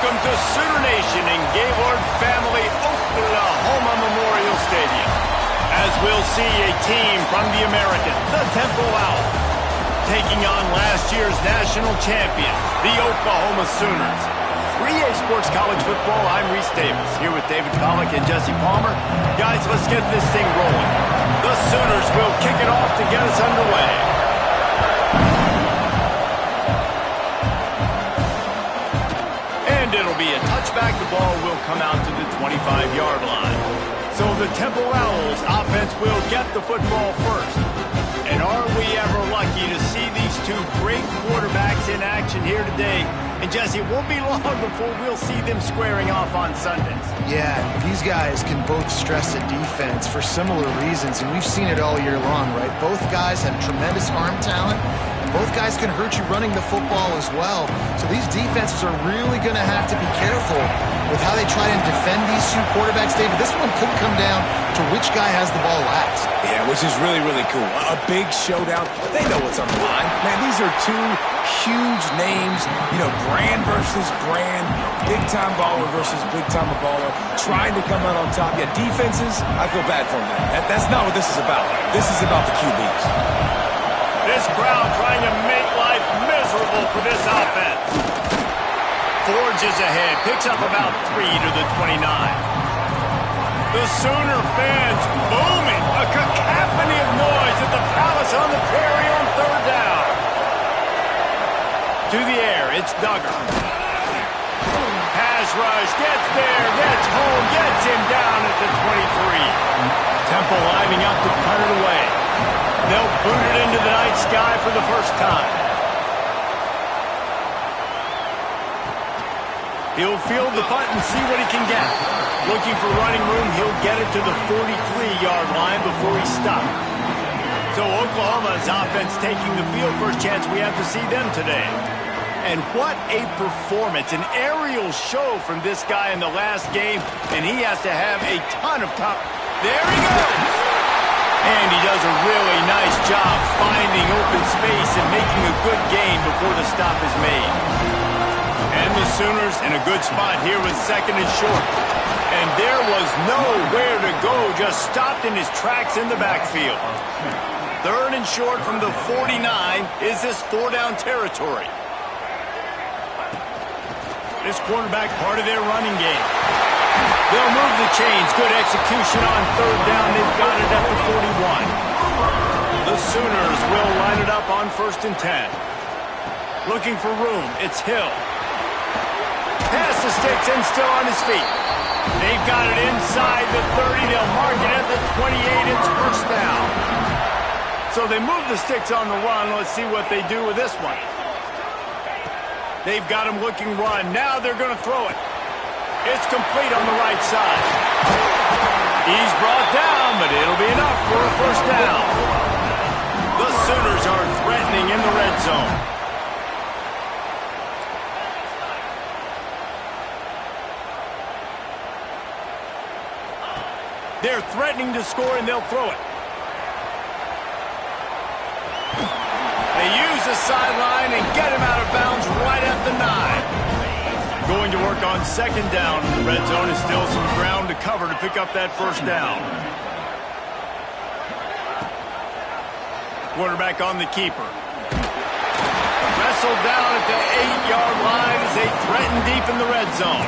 Welcome to Sooner Nation in Gaylord Family Oklahoma Memorial Stadium. As we'll see a team from the American, the Temple Owls, taking on last year's national champion, the Oklahoma Sooners. 3A Sports College Football, I'm Reese Davis, here with David Pollack and Jesse Palmer. Guys, let's get this thing rolling. The Sooners will kick it off to get us underway. It'll be a touchback. The ball will come out to the 25-yard line. So the Temple Owls offense will get the football first. And are we ever lucky to see these two great quarterbacks in action here today? And Jesse, it won't be long before we'll see them squaring off on Sundays. Yeah, these guys can both stress a defense for similar reasons, and we've seen it all year long, right? Both guys have tremendous arm talent. Both guys can hurt you running the football as well. So these defenses are really going to have to be careful with how they try and defend these two quarterbacks, David. This one could come down to which guy has the ball last. Yeah, which is really, really cool. A big showdown. They know what's on the line. Man, these are two huge names. You know, brand versus brand. Big-time baller versus big-time baller. Trying to come out on top. Yeah, defenses, I feel bad for them. That's not what this is about. This is about the QBs. This crowd trying to make life miserable for this offense. Forges ahead, picks up about 3 to the 29. The Sooner fans booming, a cacophony of noise at the Palace on the Prairie on third down. To the air, it's Duggar. Pass rush, gets there, gets home, gets him down at the 23. Temple lining up to punt it away. They'll boot it into the night sky for the first time. He'll field the punt and see what he can get. Looking for running room, he'll get it to the 43-yard line before he stops. So Oklahoma's offense taking the field. First chance we have to see them today. And what a performance, an aerial show from this guy in the last game, and he has to have a ton of There he goes! And he does a really nice job finding open space and making a good gain before the stop is made. And the Sooners in a good spot here with second and short. And there was nowhere to go, just stopped in his tracks in the backfield. Third and short from the 49. Is this four-down territory? This quarterback part of their running game. They'll move the chains. Good execution on third down. They've got it at the 41. The Sooners will line it up on 1st and 10. Looking for room. It's Hill. Pass the sticks and still on his feet. They've got it inside the 30. They'll mark it at the 28. It's first down. So they move the sticks on the run. Let's see what they do with this one. They've got him looking run. Now they're going to throw it. It's complete on the right side. He's brought down, but it'll be enough for a first down. The Sooners are threatening in the red zone. They're threatening to score, and they'll throw it. They use the sideline and get him out of bounds right at the 9. Going to work on second down. The red zone is still some ground to cover to pick up that first down. Quarterback on the keeper. Wrestled down at the 8-yard line as they threaten deep in the red zone.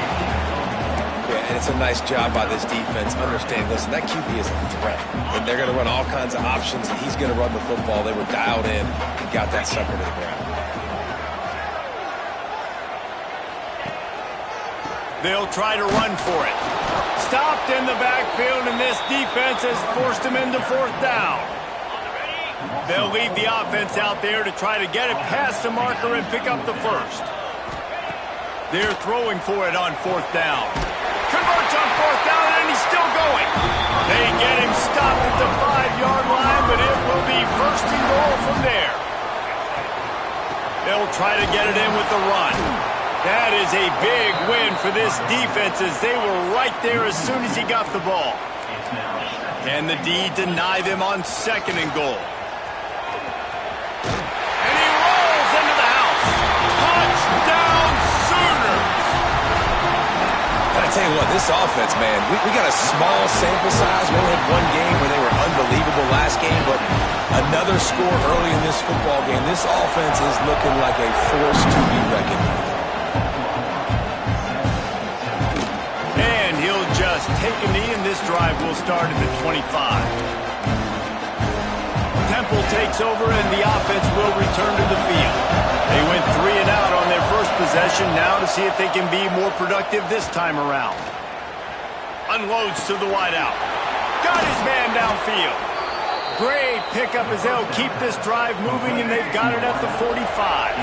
Yeah, and it's a nice job by this defense. Understand, listen, that QB is a threat. And they're going to run all kinds of options, and he's going to run the football. They were dialed in and got that sucker to the ground. They'll try to run for it. Stopped in the backfield, and this defense has forced him into fourth down. They'll leave the offense out there to try to get it past the marker and pick up the first. They're throwing for it on fourth down. Converts on fourth down, and he's still going. They get him stopped at the 5-yard line, but it will be first and goal from there. They'll try to get it in with the run. That is a big win for this defense as they were right there as soon as he got the ball. Can the D deny them on second and goal? And he rolls into the house. Touchdown Sooners! tell you what, this offense, man, we got a small sample size. We only had one game where they were unbelievable last game, but another score early in this football game. This offense is looking like a force to be reckoned with. And he'll just take a knee, and this drive will start at the 25. Temple takes over, and the offense will return to the field. They went 3 and out on their first possession, now to see if they can be more productive this time around. Unloads to the wideout. Got his man downfield. Great pickup as they'll keep this drive moving, and they've got it at the 45.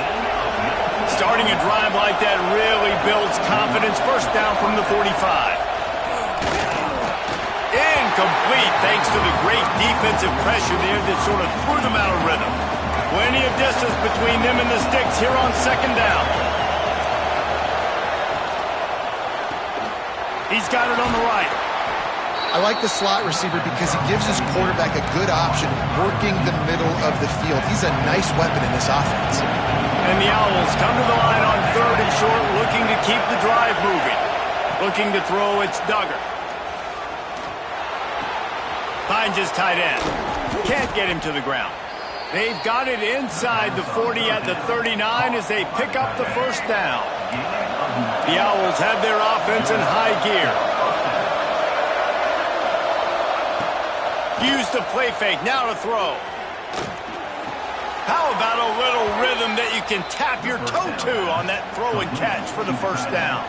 Starting a drive like that really builds confidence. First down from the 45. Incomplete thanks to the great defensive pressure there that sort of threw them out of rhythm. Plenty of distance between them and the sticks here on second down. He's got it on the right. I like the slot receiver because he gives his quarterback a good option working the middle of the field. He's a nice weapon in this offense. And the Owls come to the line on 3rd and short, looking to keep the drive moving. Looking to throw, it's Duggar. Finds his tight end. Can't get him to the ground. They've got it inside the 40 at the 39 as they pick up the first down. The Owls have their offense in high gear. Use the play fake, now to throw. How about a little rhythm that you can tap your toe to on that throw and catch for the first down?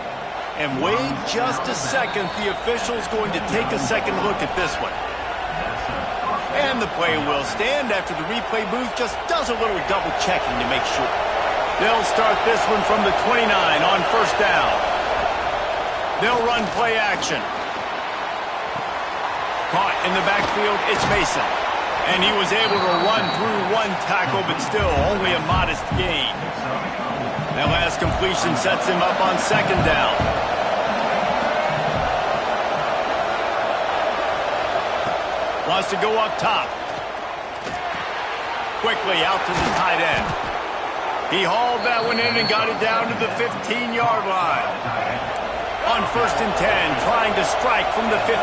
And wait just a second, the official's going to take a second look at this one. And the play will stand after the replay booth just does a little double checking to make sure. They'll start this one from the 29 on first down. They'll run play action. Caught in the backfield, it's Mason. And he was able to run through one tackle, but still only a modest gain. That last completion sets him up on second down. Wants to go up top. Quickly out to the tight end. He hauled that one in and got it down to the 15-yard line. On 1st and 10, trying to strike from the 15.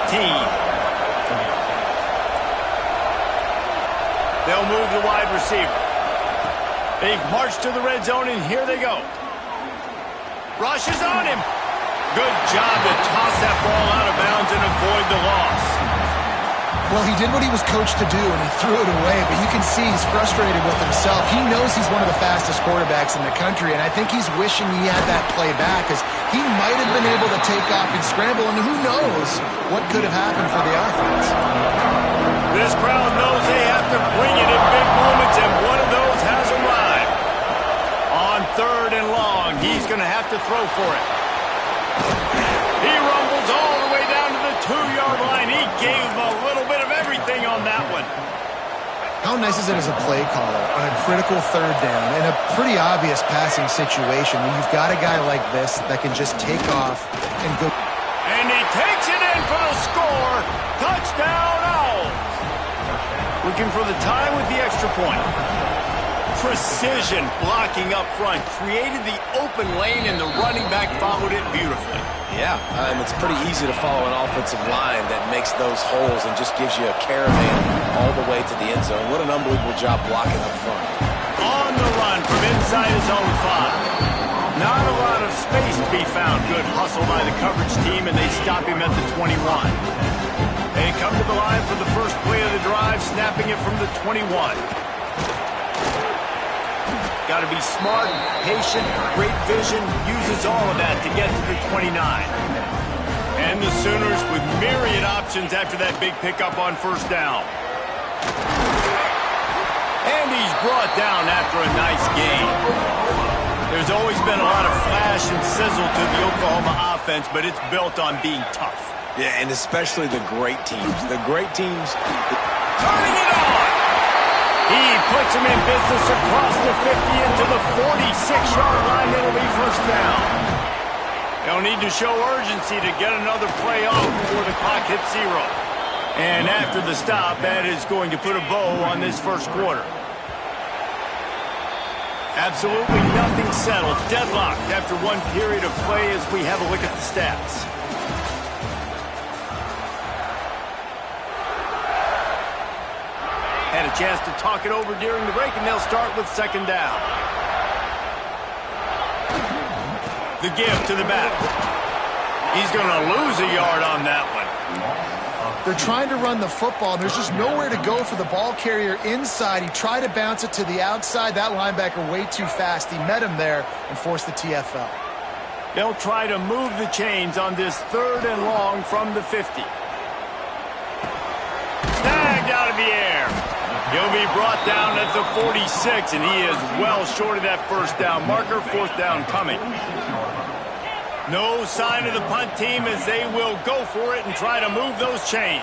They'll move the wide receiver. They've marched to the red zone, and here they go. Rush is on him. Good job to toss that ball out of bounds and avoid the loss. Well, he did what he was coached to do, and he threw it away, but you can see he's frustrated with himself. He knows he's one of the fastest quarterbacks in the country, and I think he's wishing he had that play back, because he might have been able to take off and scramble, and who knows what could have happened for the offense. This crowd knows they have to bring it in big moments, and one of those has arrived. On 3rd and long, he's going to have to throw for it. He rumbles all the way down to the 2-yard line. He gave him a little bit of everything on that one. How nice is it as a play caller on a critical 3rd down in a pretty obvious passing situation when you've got a guy like this that can just take off and go. And he takes it in for the score. Touchdown, Owls. Looking for the tie with the extra point. Precision blocking up front created the open lane, and the running back followed it beautifully. Yeah, it's pretty easy to follow an offensive line that makes those holes and just gives you a caravan all the way to the end zone. What an unbelievable job blocking up front. On the run from inside his own 5. Not a lot of space to be found. Good hustle by the coverage team, and they stop him at the 21. They come to the line for the first play of the drive, snapping it from the 21. Got to be smart, patient, great vision, uses all of that to get to the 29. And the Sooners with myriad options after that big pickup on first down. And he's brought down after a nice gain. There's always been a lot of flash and sizzle to the Oklahoma offense, but it's built on being tough. Yeah, and especially the great teams. The great teams. Turning it on! He puts him in business across the 50 into the 46-yard line. It'll be first down. They'll need to show urgency to get another play off before the clock hits 0. And after the stop, that is going to put a bow on this first quarter. Absolutely nothing settled. Deadlocked after one period of play as we have a look at the stats. had a chance to talk it over during the break, and they'll start with second down. The give to the back. He's going to lose a yard on that one. They're trying to run the football, and there's just nowhere to go for the ball carrier inside. He tried to bounce it to the outside. That linebacker way too fast. He met him there and forced the TFL. They'll try to move the chains on this 3rd and long from the 50. Snagged out of the air. He'll be brought down at the 46, and he is well short of that first down marker. 4th down coming. No sign of the punt team as they will go for it and try to move those chains.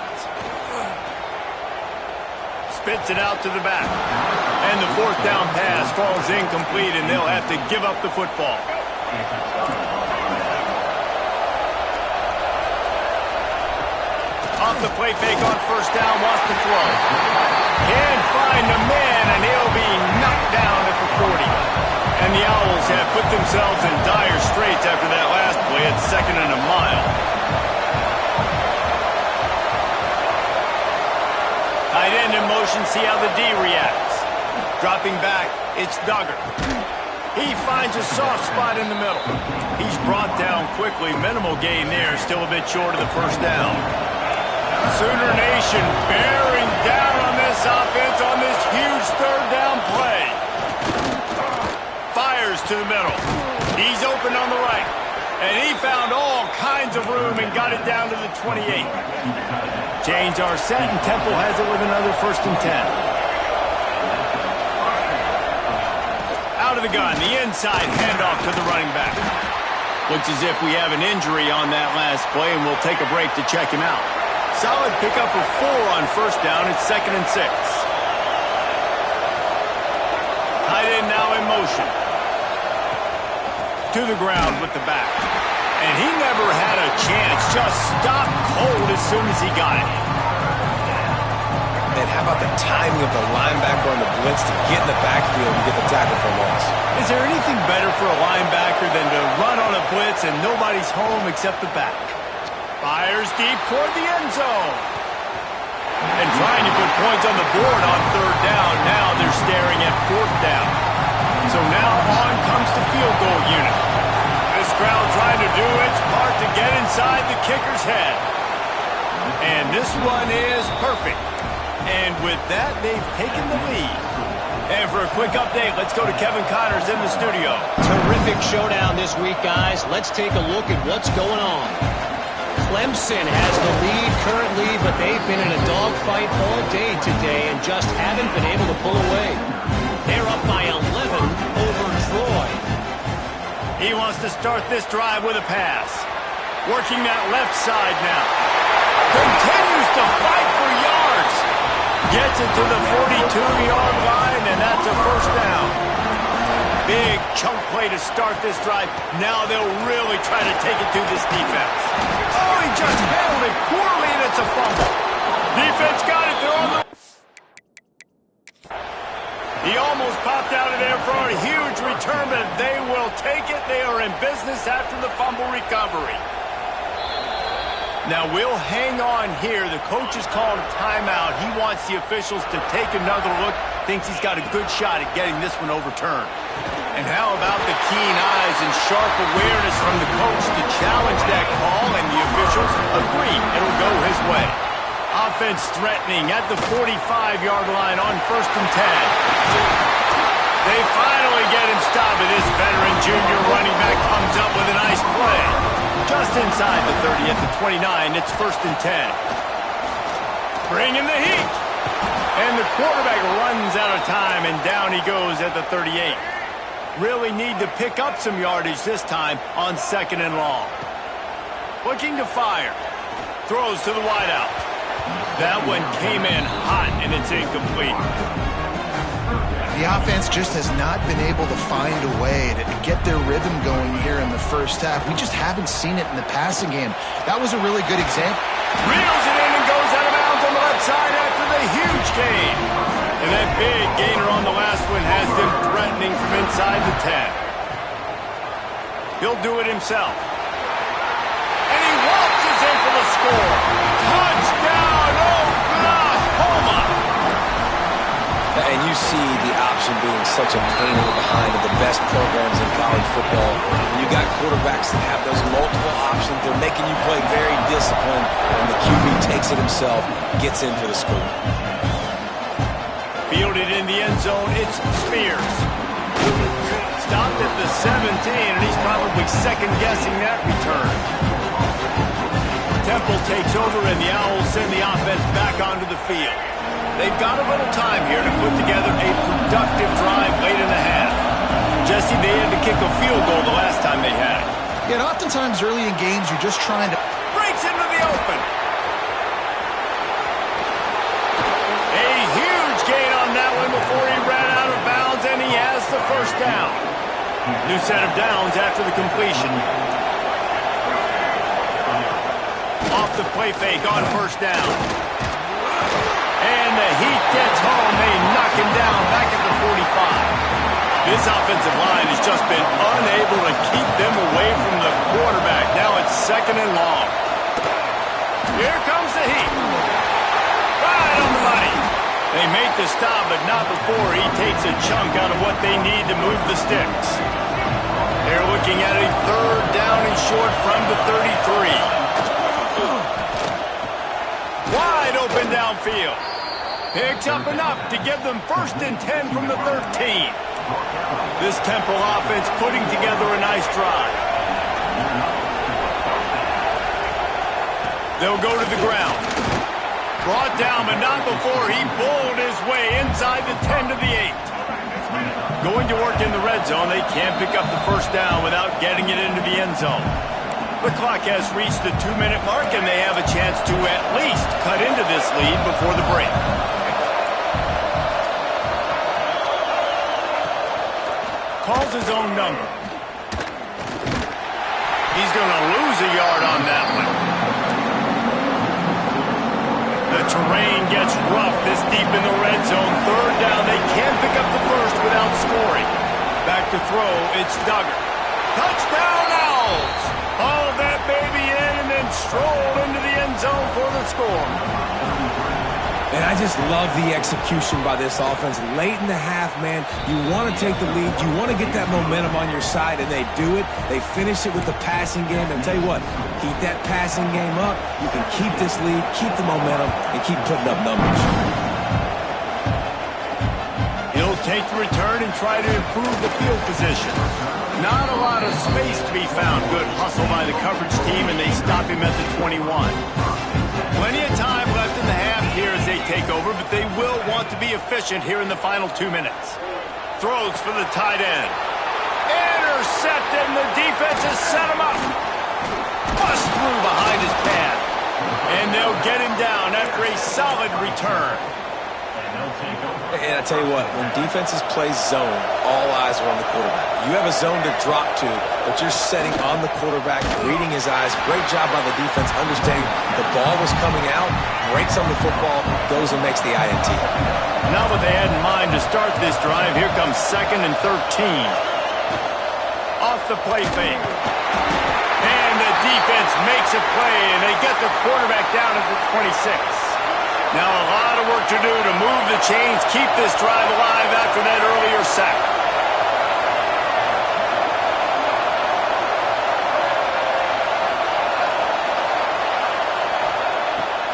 Spits it out to the back. And the 4th down pass falls incomplete, and they'll have to give up the football. Off the play fake on first down, wants to throw. Can't find the man, and he'll be knocked down at the 40. And the Owls have put themselves in dire straits after that last play at 2nd and a mile. Tight end in motion, see how the D reacts. Dropping back, it's Duggar. He finds a soft spot in the middle. He's brought down quickly. Minimal gain there, still a bit short of the first down. Sooner Nation bearing down on this offense on this huge 3rd down play. Fires to the middle. He's open on the right. And he found all kinds of room and got it down to the 28. Chains are set, and Temple has it with another 1st and 10. Out of the gun, the inside handoff to the running back. Looks as if we have an injury on that last play, and we'll take a break to check him out. Solid pickup of 4 on first down. It's 2nd and 6. Tight end now in motion. To the ground with the back. And he never had a chance. Just stopped cold as soon as he got it. And how about the timing of the linebacker on the blitz to get in the backfield and get the tackle for loss? Is there anything better for a linebacker than to run on a blitz and nobody's home except the back? Fires deep toward the end zone. And trying to put points on the board on 3rd down. Now they're staring at 4th down. So now on comes the field goal unit. This crowd trying to do its part to get inside the kicker's head. And this one is perfect. And with that, they've taken the lead. And for a quick update, let's go to Kevin Connors in the studio. Terrific showdown this week, guys. Let's take a look at what's going on. Clemson has the lead currently, but they've been in a dogfight all day today and just haven't been able to pull away. They're up by 11 over Troy. He wants to start this drive with a pass. Working that left side now. Continues to fight for yards. Gets it to the 42-yard line, and that's a first down. Big chunk play to start this drive. Now they'll really try to take it to this defense. Oh, he just handled it poorly, and it's a fumble. Defense got it. They're on the... He almost popped out of there for a huge return, but they will take it. They are in business after the fumble recovery. Now we'll hang on here. The coach has called a timeout. He wants the officials to take another look. Thinks he's got a good shot at getting this one overturned. And how about the keen eyes and sharp awareness from the coach to challenge that call, and the officials agree it'll go his way. Offense threatening at the 45-yard line on 1st and 10. They finally get him stopped, and this veteran junior running back comes up with a nice play. Just inside the 30 at the 29, it's 1st and 10. Bringing the heat. And the quarterback runs out of time, and down he goes at the 38. Really need to pick up some yardage this time on 2nd and long. Looking to fire. Throws to the wideout. That one came in hot, and it's incomplete. The offense just has not been able to find a way to get their rhythm going here in the first half. We just haven't seen it in the passing game. That was a really good example. Reels it in and goes out of bounds on the left side after the huge gain. And that big gainer on the last one has them threatening from inside the 10. He'll do it himself. And he waltzes in for the score. Touchdown, Oklahoma! such a pain in the behind of the best programs in college football. When you got quarterbacks that have those multiple options, they're making you play very disciplined, and the QB takes it himself, gets in for the score. Fielded in the end zone, it's Spears. Stopped at the 17, and he's probably second-guessing that return. Temple takes over, and the Owls send the offense back onto the field. They've got a little time here to put together a productive drive late in the half. Jesse, they had to kick a field goal the last time they had it. Yeah, and oftentimes early in games, you're just trying to... Breaks into the open. A huge gain on that one before he ran out of bounds, and he has the first down. New set of downs after the completion. Off the play fake on first down. And the Heat gets home. They knock him down back at the 45. This offensive line has just been unable to keep them away from the quarterback. Now it's second and long. Here comes the Heat. Right on the money. They make the stop, but not before he takes a chunk out of what they need to move the sticks. They're looking at a third down and short from the 33. Wide open downfield. Picks up enough to give them 1st and 10 from the 13. This Temple offense putting together a nice drive. They'll go to the ground. Brought down, but not before he bowled his way inside the 10 to the 8. Going to work in the red zone. They can't pick up the first down without getting it into the end zone. The clock has reached the 2-minute mark, and they have a chance to at least cut into this lead before the break. Calls his own number. He's going to lose a yard on that one. The terrain gets rough this deep in the red zone. Third down. They can't pick up the first without scoring. Back to throw. It's Duggar. Touchdown, Owls! All that baby in and then stroll into the end zone for the score. And I just love the execution by this offense. Late in the half, man, you want to take the lead. You want to get that momentum on your side, and they do it. They finish it with the passing game. And tell you what, keep that passing game up. You can keep this lead, keep the momentum, and keep putting up numbers. He'll take the return and try to improve the field position. Not a lot of space to be found. Good hustle by the coverage team, and they stop him at the 21. Plenty of time left in the half here as they take over, but they will want to be efficient here in the final 2 minutes. Throws for the tight end. Intercepted, and the defense has set him up. Bust through behind his pad. And they'll get him down after a solid return. And I tell you what, when defenses play zone, all eyes are on the quarterback. You have a zone to drop to, but you're setting on the quarterback, reading his eyes. Great job by the defense, understanding the ball was coming out, breaks on the football, goes and makes the INT. Not what they had in mind to start this drive. Here comes 2nd and 13. Off the play fake. And the defense makes a play, and they get the quarterback down at the 26. Now a lot of work to do to move the chains, keep this drive alive after that earlier sack.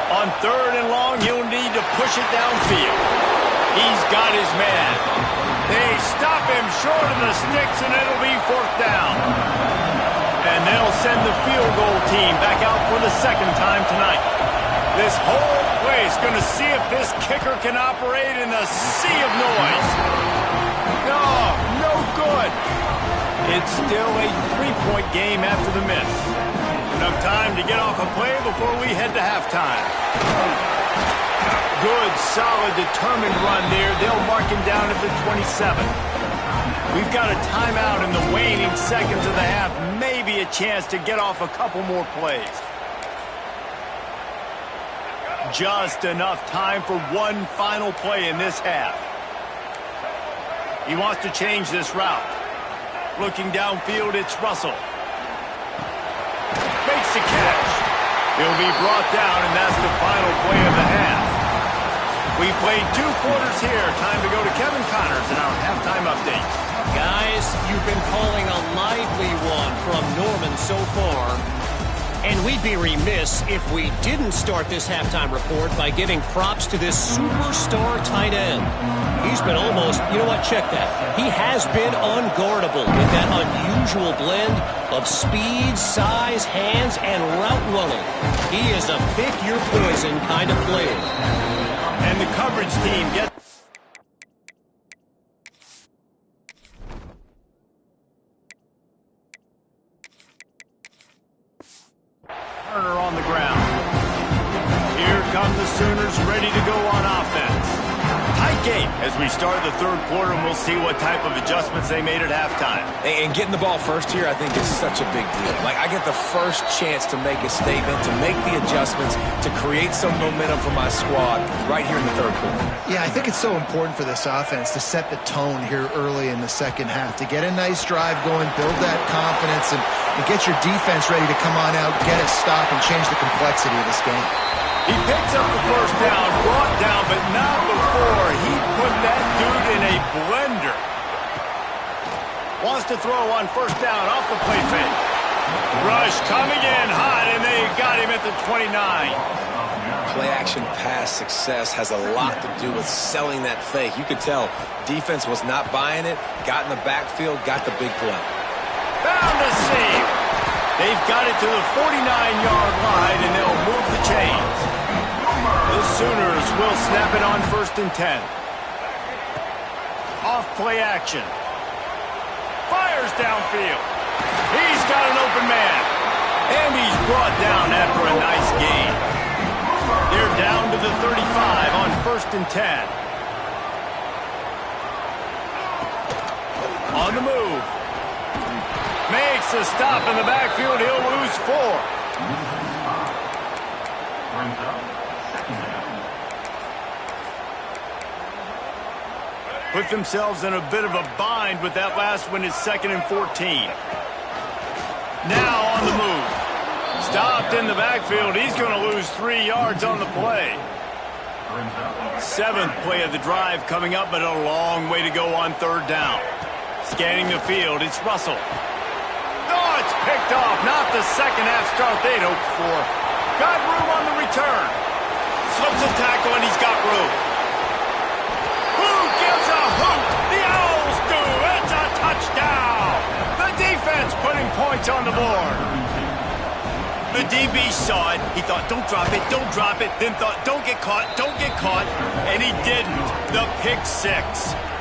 On 3rd and long, he'll need to push it downfield. He's got his man. They stop him short of the sticks, and it'll be 4th down. And they'll send the field goal team back out for the 2nd time tonight. This whole place going to see if this kicker can operate in the sea of noise. No good. It's still a 3-point game after the miss. Enough time to get off a play before we head to halftime. Good, solid, determined run there. They'll mark him down at the 27. We've got a timeout in the waning seconds of the half. Maybe a chance to get off a couple more plays. Just enough time for one final play in this half. He wants to change this route. Looking downfield, it's Russell. Makes the catch. He'll be brought down, and that's the final play of the half. We played 2 quarters here. Time to go to Kevin Connors in our halftime update. Guys, you've been calling a lively one from Norman so far. And we'd be remiss if we didn't start this halftime report by giving props to this superstar tight end. He's been almost, you know what, check that. He has been unguardable with that unusual blend of speed, size, hands, and route running. He is a pick-your-poison kind of player. And the coverage team gets... Turner on the ground. Here come the Sooners ready to go on offense. Tight game as we start the third quarter, and we'll see what type of adjustments they made at halftime. And getting the ball first here, I think, is such a big deal. Like, I get the first chance to make a statement, to make the adjustments, to create some momentum for my squad right here in the third quarter. Yeah, I think it's so important for this offense to set the tone here early in the second half, to get a nice drive going, build that confidence, and get your defense ready to come on out, get a stop, and change the complexity of this game. He picks up the first down, brought down, but not before he put that dude in a blender. Wants to throw on first down off the play fake. Rush coming in hot, and they got him at the 29. Play-action pass success has a lot to do with selling that fake. You could tell defense was not buying it, got in the backfield, got the big play. Found the seam. They've got it to the 49-yard line, and they'll move the chains. The Sooners will snap it on 1st and 10. Off play action. Fires downfield. He's got an open man. And he's brought down after a nice gain. They're down to the 35 on 1st and 10. On the move. Makes a stop in the backfield. He'll lose 4. Put themselves in a bit of a bind with that last one. Is 2nd and 14. Now on the move. Stopped in the backfield. He's going to lose 3 yards on the play. 7th play of the drive coming up, but a long way to go on 3rd down. Scanning the field. It's Russell. Oh, it's picked off. Not the second half start they'd hoped for. Got room on the return. Slips a tackle, and he's got room. Who gives a hoot? The Owls do. It's a touchdown. The defense putting points on the board. The DB saw it. He thought, don't drop it, don't drop it. Then thought, don't get caught, don't get caught. And he didn't. The pick 6.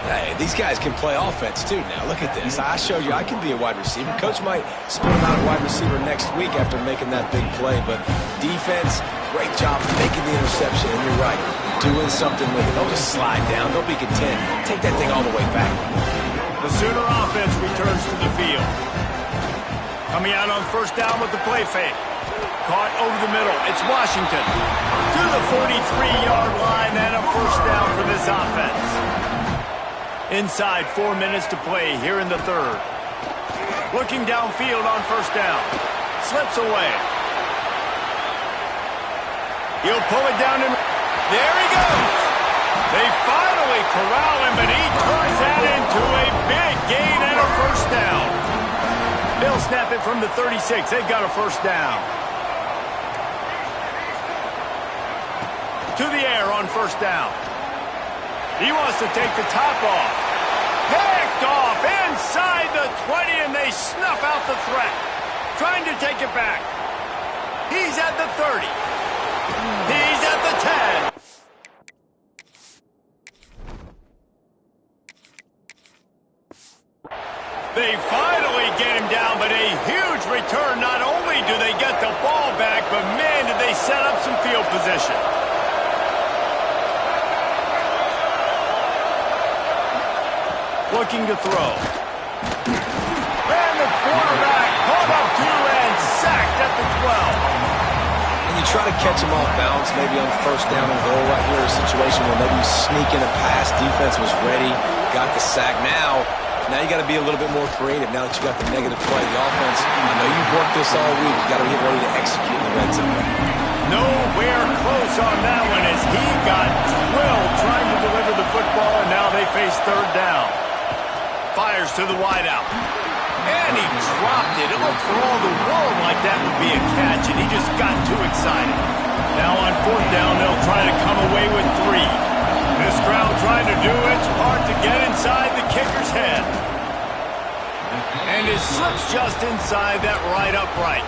Hey, these guys can play offense, too, now. Look at this. I showed you I can be a wide receiver. Coach might split him out a wide receiver next week after making that big play. But defense, great job making the interception. And you're right, doing something with it. Don't just slide down. Don't be content. Take that thing all the way back. The Sooner offense returns to the field. Coming out on 1st down with the play fake. Caught over the middle. It's Washington. To the 43-yard line and a 1st down for this offense. Inside 4 minutes to play here in the 3rd. Looking downfield on 1st down. Slips away. He'll pull it down and there he goes. They finally corral him, but he turns that into a big gain and a 1st down. They'll snap it from the 36. They've got a 1st down. To the air on 1st down. He wants to take the top off. Picked off inside the 20, and they snuff out the threat. Trying to take it back. He's at the 30. He's at the 10. They finally get him down, but a huge return. Not only do they get the ball back, but man, did they set up some field position. Looking to throw. And the quarterback pulled up 2 and sacked at the 12. And you try to catch him off balance, maybe on 1st down and goal right here, a situation where maybe you sneak in a pass, defense was ready, got the sack. Now you got to be a little bit more creative now that you got the negative play. The offense, I know you've worked this all week. You got to get ready to execute in the red zone. Nowhere close on that one as he got drilled this third down. Fires to the wideout. And he dropped it. It looked for all the world like that would be a catch, and he just got too excited. Now on fourth down, they'll try to come away with 3. This crowd trying to do its part to get inside the kicker's head. And it slips just inside that right upright.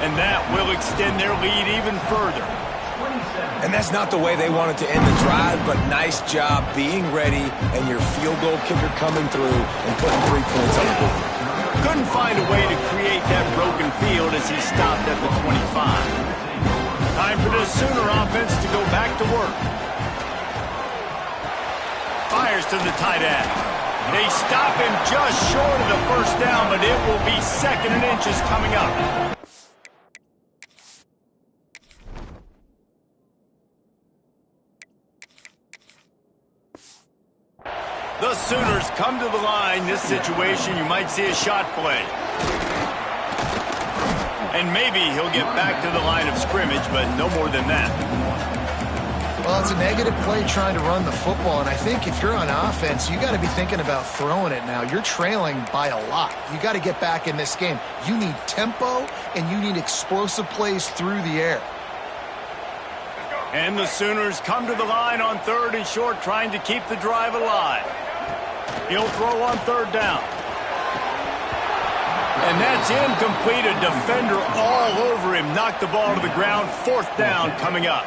And that will extend their lead even further. And that's not the way they wanted to end the drive, but nice job being ready and your field goal kicker coming through and putting 3 points on the board. Couldn't find a way to create that broken field as he stopped at the 25. Time for the Sooner offense to go back to work. Fires to the tight end. They stop him just short of the first down, but it will be 2nd and inches coming up. The Sooners come to the line. This situation, you might see a shot play. And maybe he'll get back to the line of scrimmage, but no more than that. Well, it's a negative play trying to run the football, and I think if you're on offense, you got to be thinking about throwing it now. You're trailing by a lot. You got to get back in this game. You need tempo, and you need explosive plays through the air. And the Sooners come to the line on 3rd and short, trying to keep the drive alive. He'll throw on 3rd down. And that's incomplete. A defender all over him. Knocked the ball to the ground. 4th down coming up.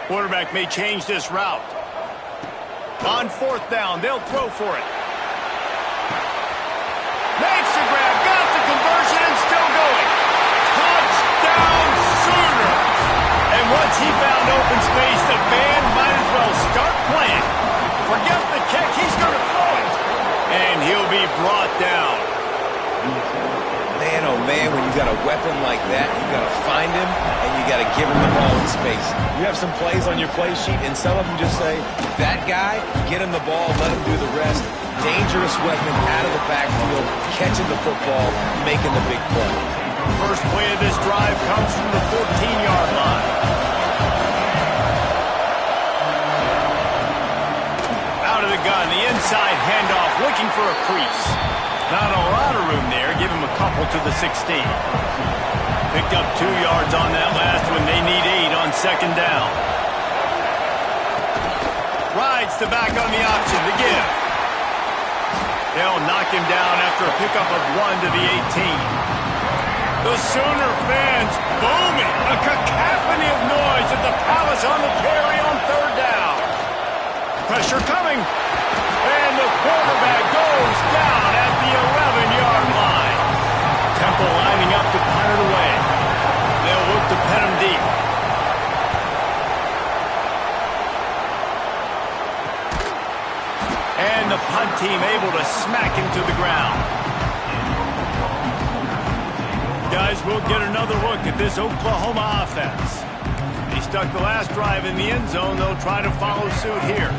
Quarterback may change this route. On 4th down, they'll throw for it. Makes the grab, got the conversion, and still going. Touchdown, Sooners! And once he found open space, the band might as well start playing. Forget the kick, he's going to throw it. And he'll be brought down. Man, oh man, when you got a weapon like that, you got to find him and you got to give him the ball in space. You have some plays on your play sheet, and some of them just say, that guy, get him the ball, let him do the rest. Dangerous weapon out of the backfield, catching the football, making the big play. First play of this drive comes from the 14-yard line. Out of the gun, the inside handoff, looking for a crease. Not a lot of room there. Give him a couple to the 16. Picked up 2 yards on that last one. They need 8 on 2nd down. Rides the back on the option. The give. They'll knock him down after a pickup of 1 to the 18. The Sooner fans booming. A cacophony of noise at the Palace on the Prairie on 3rd down. Pressure coming. And the quarterback goes down at the 11-yard line. Temple lining up to punt it away. They'll look to pin him deep. And the punt team able to smack him to the ground. Guys, we'll get another look at this Oklahoma offense. They stuck the last drive in the end zone. They'll try to follow suit here.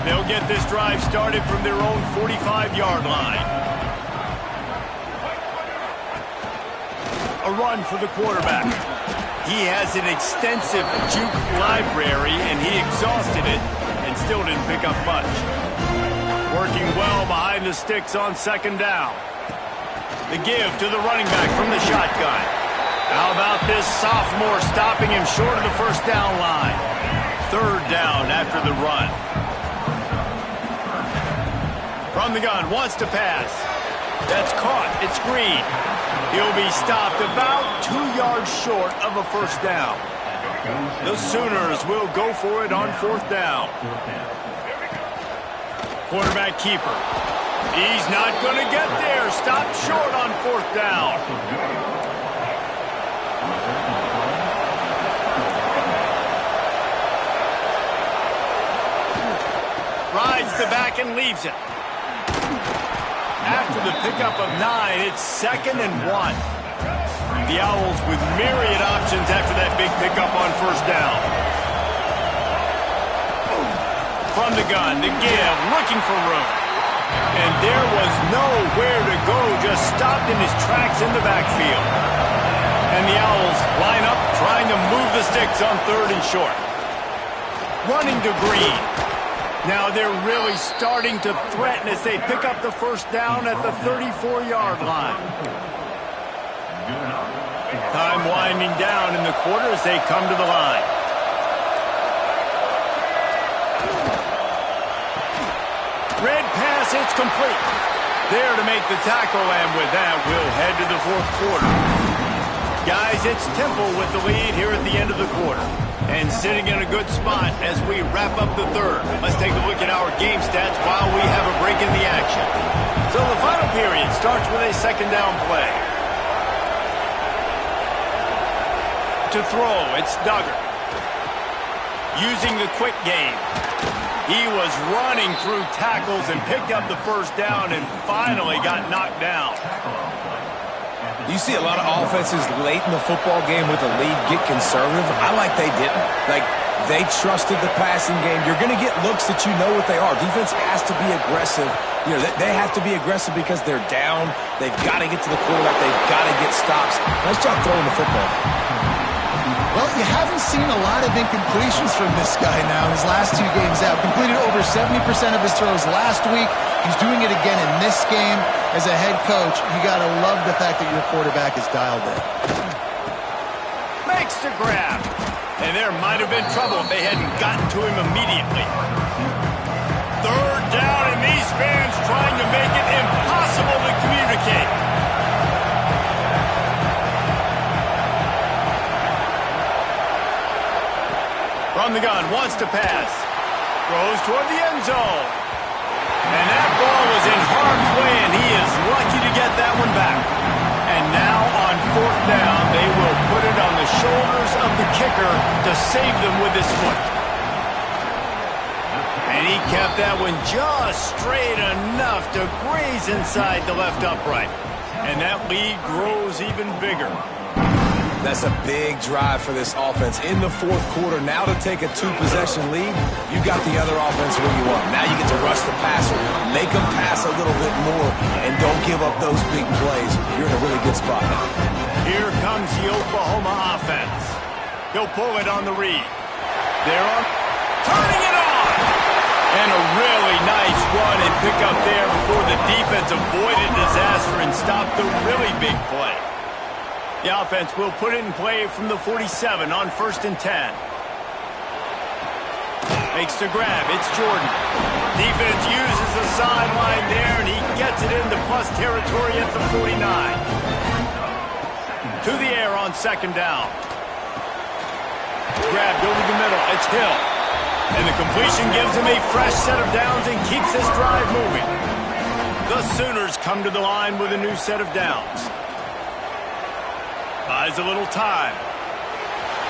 They'll get this drive started from their own 45-yard line. A run for the quarterback. He has an extensive juke library, and he exhausted it and still didn't pick up much. Working well behind the sticks on 2nd down. The give to the running back from the shotgun. How about this sophomore stopping him short of the 1st down line? 3rd down after the run. From the gun, wants to pass. That's caught. It's Green. He'll be stopped about 2 yards short of a 1st down. The Sooners will go for it on 4th down. Quarterback keeper. He's not going to get there. Stopped short on 4th down. Rides the back and leaves it. After the pickup of 9, it's 2nd and 1. The Owls with myriad options after that big pickup on 1st down. From the gun, the give, looking for room. And there was nowhere to go, just stopped in his tracks in the backfield. And the Owls line up, trying to move the sticks on 3rd and short. Running to Green. Now they're really starting to threaten as they pick up the first down at the 34-yard line. Time winding down in the quarter as they come to the line. Red pass, it's complete. There to make the tackle, and with that, we'll head to the fourth quarter. Guys, it's Temple with the lead here at the end of the quarter. And sitting in a good spot as we wrap up the third. Let's take a look at our game stats while we have a break in the action. So the final period starts with a second down play. To throw, it's Duggar. Using the quick game. He was running through tackles and picked up the first down and finally got knocked down. You see a lot of offenses late in the football game with a lead get conservative. I like they didn't. Like, they trusted the passing game. You're going to get looks that you know what they are. Defense has to be aggressive. You know, they have to be aggressive because they're down. They've got to get to the quarterback. They've got to get stops. Nice job throwing the football. Well, you haven't seen a lot of incompletions from this guy now in his last two games out. Completed over 70% of his throws last week. He's doing it again in this game. As a head coach, you got to love the fact that your quarterback is dialed in. Makes the grab. And there might have been trouble if they hadn't gotten to him immediately. Third down, and these fans trying to make it impossible to communicate. From the gun, wants to pass. Throws toward the end zone. And that ball was in harm's way, and he is lucky to get that one back. And now on fourth down, they will put it on the shoulders of the kicker to save them with his foot. And he kept that one just straight enough to graze inside the left upright. And that lead grows even bigger. That's a big drive for this offense in the fourth quarter. Now to take a two-possession lead, you got the other offense where you want. Now you get to rush the passer, make them pass a little bit more, and don't give up those big plays. You're in a really good spot now. Here comes the Oklahoma offense. He'll pull it on the read. They're on, turning it on! And a really nice run and pick up there before the defense avoided disaster and stopped the really big play. The offense will put it in play from the 47 on 1st and 10. Makes the grab. It's Jordan. Defense uses the sideline there, and he gets it into plus territory at the 49. To the air on second down. Grabbed over the middle. It's Hill. And the completion gives him a fresh set of downs and keeps this drive moving. The Sooners come to the line with a new set of downs. Buys a little time.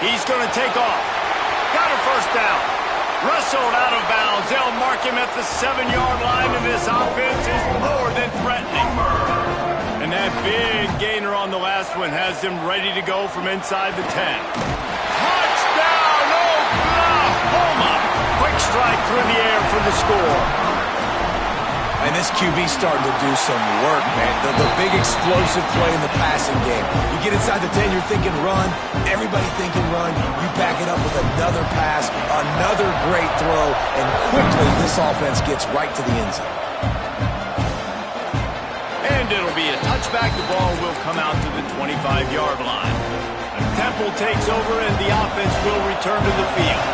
He's going to take off. Got a first down. Wrestled out of bounds. They'll mark him at the 7-yard line, and this offense is more than threatening. And that big gainer on the last one has them ready to go from inside the 10. Touchdown, Oklahoma! Quick strike through the air for the score. And this QB's starting to do some work, man. The big explosive play in the passing game. You get inside the 10, you're thinking run. Everybody thinking run. You back it up with another pass, another great throw, and quickly this offense gets right to the end zone. And it'll be a touchback. The ball will come out to the 25-yard line. Temple takes over, and the offense will return to the field.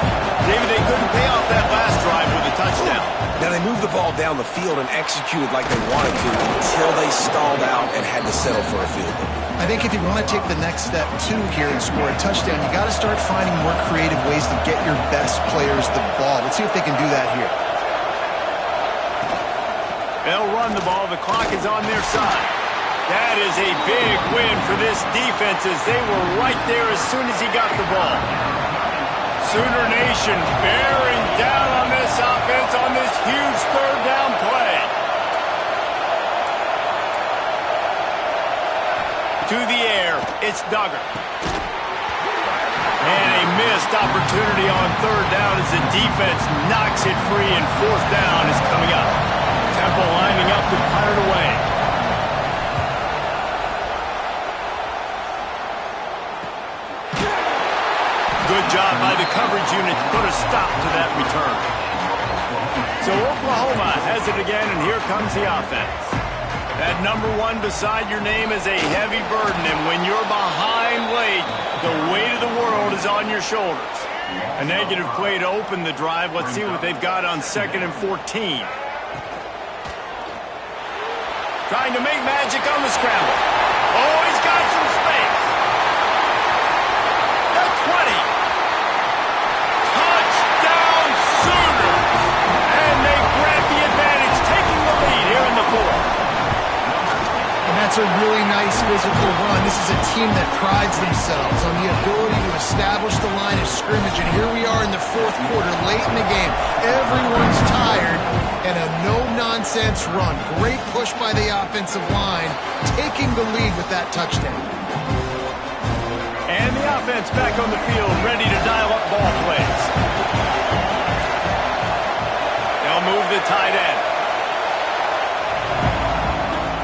Maybe they couldn't pay off that last drive with a touchdown. Now, they moved the ball down the field and executed like they wanted to until they stalled out and had to settle for a field goal. I think if you want to take the next step, too, here and score a touchdown, you got to start finding more creative ways to get your best players the ball. Let's see if they can do that here. They'll run the ball. The clock is on their side. That is a big win for this defense as they were right there as soon as he got the ball. Sooner Nation bearing down on this offense on this huge third down play. To the air, it's Duggar. And a missed opportunity on third down as the defense knocks it free, and fourth down is coming up. Temple lining up to punt it away. Good job by the coverage unit to put a stop to that return. So Oklahoma has it again, and here comes the offense. That number 1 beside your name is a heavy burden, and when you're behind late, the weight of the world is on your shoulders. A negative play to open the drive. Let's see what they've got on 2nd and 14. Trying to make magic on the scramble. Oh, he's got some space. The 20. Touchdown Sooners. And they grab the advantage, taking the lead here in the 4th. And that's a really nice physical run. This is a team that prides themselves on the ability to establish the line of scrimmage. And here we are in the 4th quarter, late in the game. Everyone's tired, and a no-nonsense run. Great push by the offensive line, taking the lead with that touchdown. And the offense back on the field, ready to dial up ball plays. They'll move the tight end.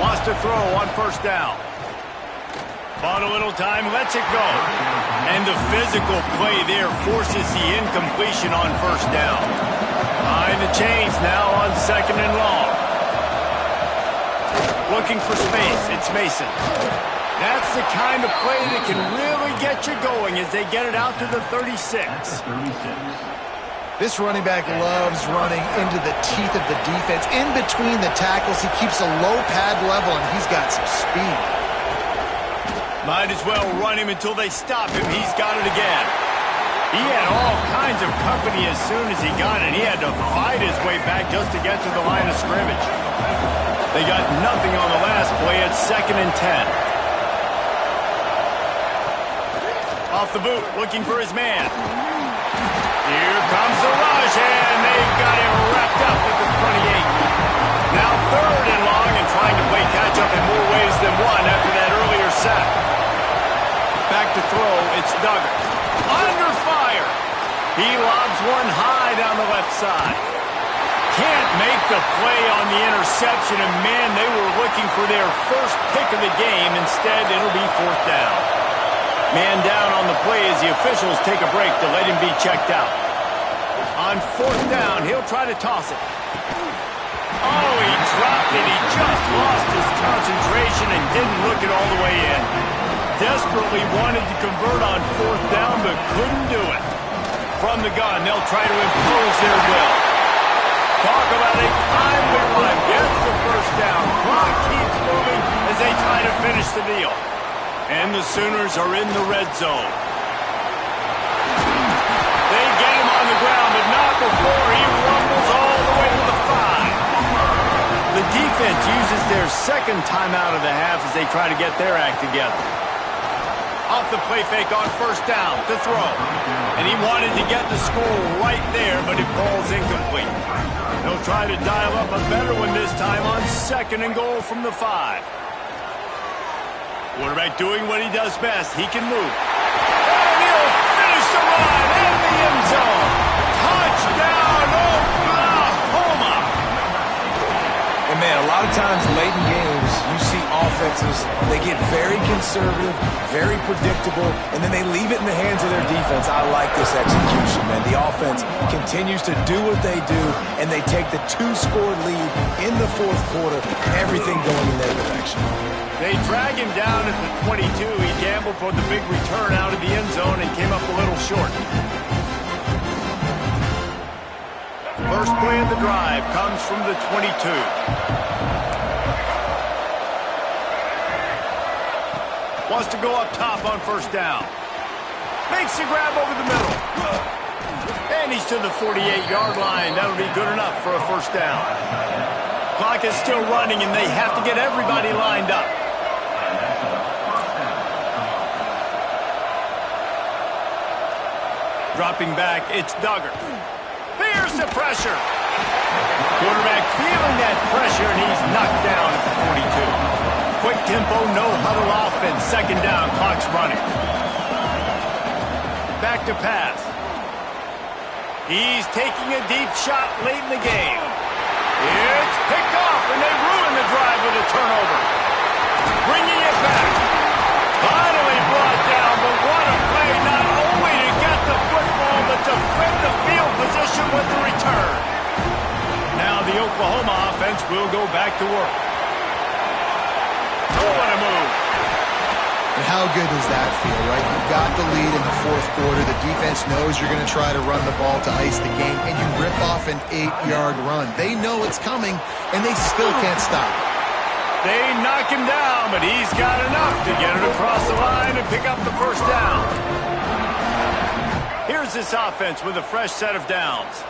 Wants to throw on 1st down. Bought a little time, lets it go. And the physical play there forces the incompletion on 1st down. Behind the chains now on 2nd and long. Looking for space, it's Mason. That's the kind of play that can really get you going as they get it out to the 36. This running back loves running into the teeth of the defense. In between the tackles, he keeps a low pad level, and he's got some speed. Might as well run him until they stop him. He's got it again. He had all kinds of company as soon as he got it. He had to fight his way back just to get to the line of scrimmage. They got nothing on the last play. It's 2nd and 10. Off the boot, looking for his man. Here comes the rush, and they've got him wrapped up at the 28. Now 3rd and long, and trying to play catch-up in more ways than one after that earlier sack. Back to throw, it's Duggar. Under fire. He lobs one high down the left side. Can't make the play on the interception, and man, they were looking for their first pick of the game. Instead, it'll be 4th down. Man down on the play as the officials take a break to let him be checked out. On 4th down, he'll try to toss it. Oh, he dropped it. He just lost his concentration and didn't look it all the way in. Desperately wanted to convert on 4th down, but couldn't do it. From the gun, they'll try to impose their will. Talk about a timely run. Gets the 1st down. Clock keeps moving as they try to finish the deal. And the Sooners are in the red zone. They get him on the ground, but not before he rumbles all the way to the 5. The defense uses their 2nd timeout of the half as they try to get their act together. Off the play fake on 1st down to throw. And he wanted to get the score right there, but it falls incomplete. They'll try to dial up a better one this time on 2nd and goal from the 5. Quarterback doing what he does best. He can move. And he'll finish the run in the end zone. Touchdown, Oklahoma! And man, a lot of times late in games, you see offenses, they get very conservative, very predictable, and then they leave it in the hands of their defense. I like this execution, man. The offense continues to do what they do, and they take the 2-score lead in the 4th quarter, everything going in their direction. They drag him down at the 22. He gambled for the big return out of the end zone and came up a little short. First play of the drive comes from the 22. Wants to go up top on 1st down. Makes the grab over the middle. And he's to the 48-yard line. That'll be good enough for a 1st down. Clock is still running, and they have to get everybody lined up. Dropping back, it's Duggar. Here's the pressure. Quarterback feeling that pressure, and he's knocked down at the 42. Quick tempo, no huddle offense. 2nd down, clock's running. Back to pass. He's taking a deep shot late in the game. It's picked off, and they ruin the drive with a turnover. Bringing it back. Finally brought down, but what a play, not only to get the football, but to flip the field position with the return. Oklahoma offense will go back to work. Oh, what a move. And how good does that feel, right? You've got the lead in the fourth quarter. The defense knows you're going to try to run the ball to ice the game, and you rip off an 8-yard run. They know it's coming, and they still can't stop it. They knock him down, but he's got enough to get it across the line and pick up the first down. Here's this offense with a fresh set of downs.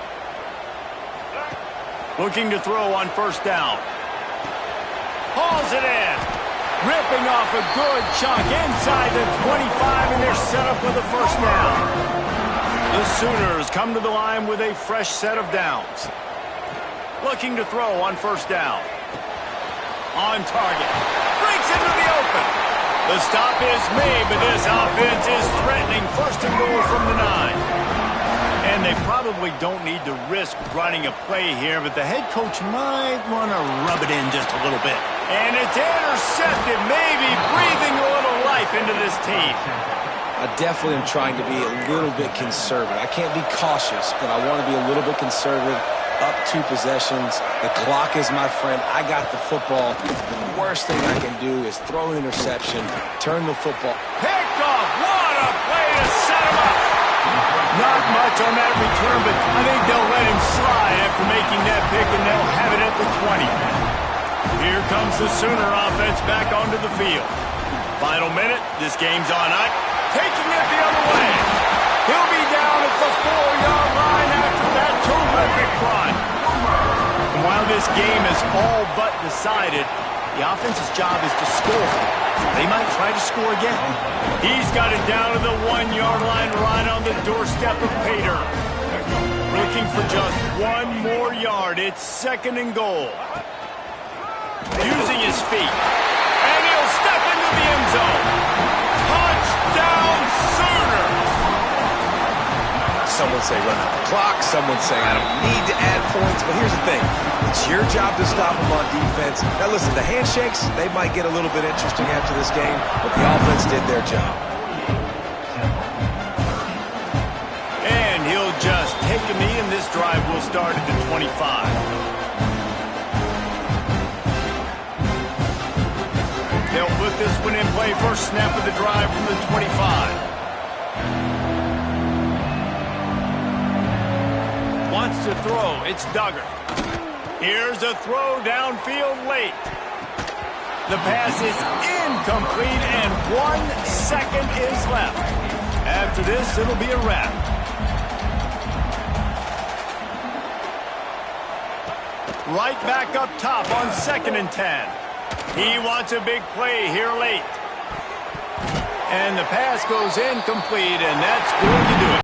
Looking to throw on first down. Hauls it in. Ripping off a good chunk inside the 25, and they're set up with a first down. The Sooners come to the line with a fresh set of downs. Looking to throw on first down. On target. Breaks into the open. The stop is made, but this offense is threatening. First and goal from the 9. And they probably don't need to risk running a play here, but the head coach might want to rub it in just a little bit. And it's intercepted, maybe breathing a little life into this team. I definitely am trying to be a little bit conservative. I can't be cautious, but I want to be a little bit conservative. Up 2 possessions. The clock is my friend. I got the football. The worst thing I can do is throw an interception, turn the football. Picked off. What a play to set him up. Not much on that return, but I think they'll let him slide after making that pick, and they'll have it at the 20. Here comes the Sooner offense back onto the field. Final minute. This game's on ice. Taking it the other way. He'll be down at the 4-yard line after that terrific run. And while this game is all but decided, the offense's job is to score. They might try to score again. He's got it down to the 1-yard line right on the doorstep of Pater. Looking for just 1 more yard. It's 2nd and goal. Using his feet. And he'll step into the end zone. Touchdown Sooners! Someone say run out the clock. Someone say I don't need to add points. But here's the thing. It's your job to stop them on defense. Now listen, the handshakes, they might get a little bit interesting after this game, but the offense did their job. And he'll just take a knee, and this drive will start at the 25. They'll put this one in play. First snap of the drive from the 25. Wants to throw. It's Duggar. Here's a throw downfield late. The pass is incomplete, and 1 second is left. After this, it'll be a wrap. Right back up top on 2nd and 10. He wants a big play here late. And the pass goes incomplete, and that's going to do it.